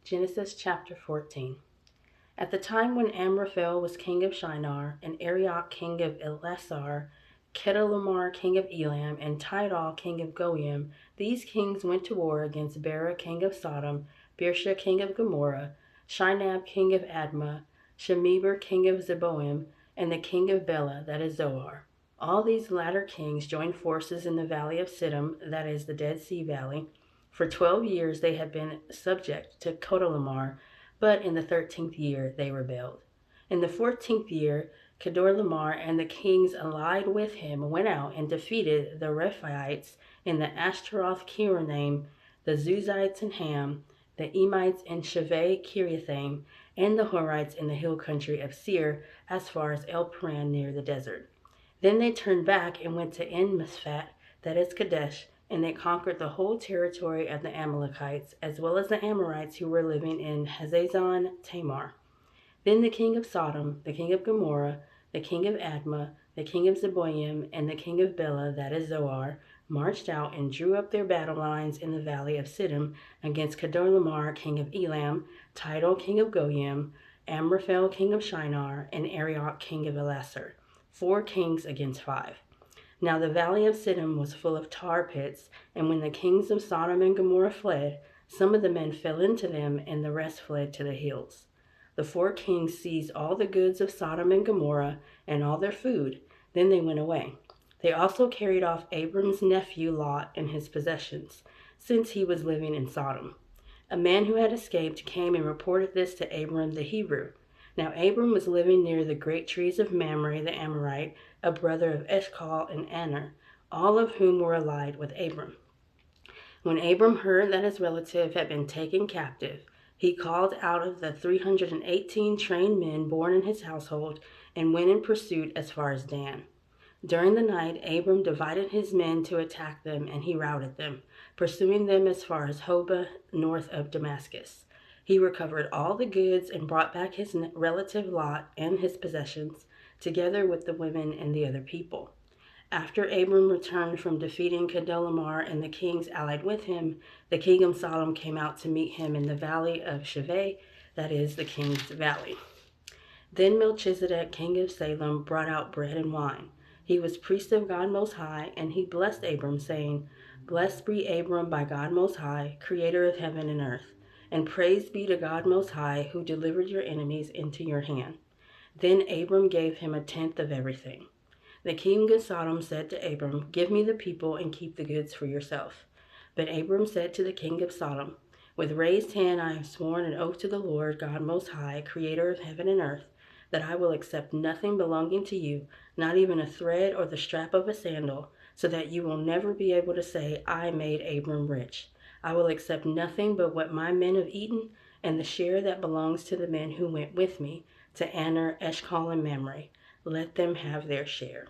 Genesis chapter 14. At the time when Amraphel was king of Shinar, and Arioch king of Elasar, Chedorlaomer king of Elam, and Tidal king of Goyim, these kings went to war against Bera king of Sodom, Birsha king of Gomorrah, Shinab king of Admah, Shemeber king of Zeboim, and the king of Bela, that is Zoar. All these latter kings joined forces in the valley of Siddim, that is the Dead Sea Valley. For 12 years they had been subject to Chedorlaomer, but in the 13th year they rebelled. In the 14th year, Chedorlaomer and the kings allied with him went out and defeated the Rephaites in the Ashtaroth Kiranim, the Zuzites in Ham, the Emites in Shaveh Kiriathaim, and the Horites in the hill country of Seir as far as El Paran near the desert. Then they turned back and went to En Mishpat, that is Kadesh, and they conquered the whole territory of the Amalekites, as well as the Amorites who were living in Hazazon Tamar. Then the king of Sodom, the king of Gomorrah, the king of Admah, the king of Zeboim, and the king of Bela, that is Zoar, marched out and drew up their battle lines in the valley of Siddim against Chedorlaomer, king of Elam, Tidal, king of Goyim, Amraphel, king of Shinar, and Arioch, king of Elasar. 4 kings against 5. Now the valley of Siddim was full of tar pits, and when the kings of Sodom and Gomorrah fled, some of the men fell into them, and the rest fled to the hills. The 4 kings seized all the goods of Sodom and Gomorrah and all their food. Then they went away. They also carried off Abram's nephew Lot and his possessions, since he was living in Sodom. A man who had escaped came and reported this to Abram the Hebrew. Now Abram was living near the great trees of Mamre the Amorite, a brother of Eshcol and Aner, all of whom were allied with Abram. When Abram heard that his relative had been taken captive, he called out of the 318 trained men born in his household and went in pursuit as far as Dan. During the night, Abram divided his men to attack them, and he routed them, pursuing them as far as Hobah, north of Damascus. He recovered all the goods and brought back his relative Lot and his possessions, together with the women and the other people. After Abram returned from defeating Chedorlaomer and the kings allied with him, the king of Sodom came out to meet him in the valley of Shaveh, that is the king's valley. Then Melchizedek, king of Salem, brought out bread and wine. He was priest of God Most High, and he blessed Abram, saying, "Blessed be Abram by God Most High, creator of heaven and earth. And praise be to God Most High, who delivered your enemies into your hand." Then Abram gave him 1/10 of everything. The king of Sodom said to Abram, "Give me the people and keep the goods for yourself." But Abram said to the king of Sodom, "With raised hand I have sworn an oath to the Lord God Most High, creator of heaven and earth, that I will accept nothing belonging to you, not even a thread or the strap of a sandal, so that you will never be able to say, 'I made Abram rich.' I will accept nothing but what my men have eaten, and the share that belongs to the men who went with me, to Aner, Eshcol, and Mamre. Let them have their share."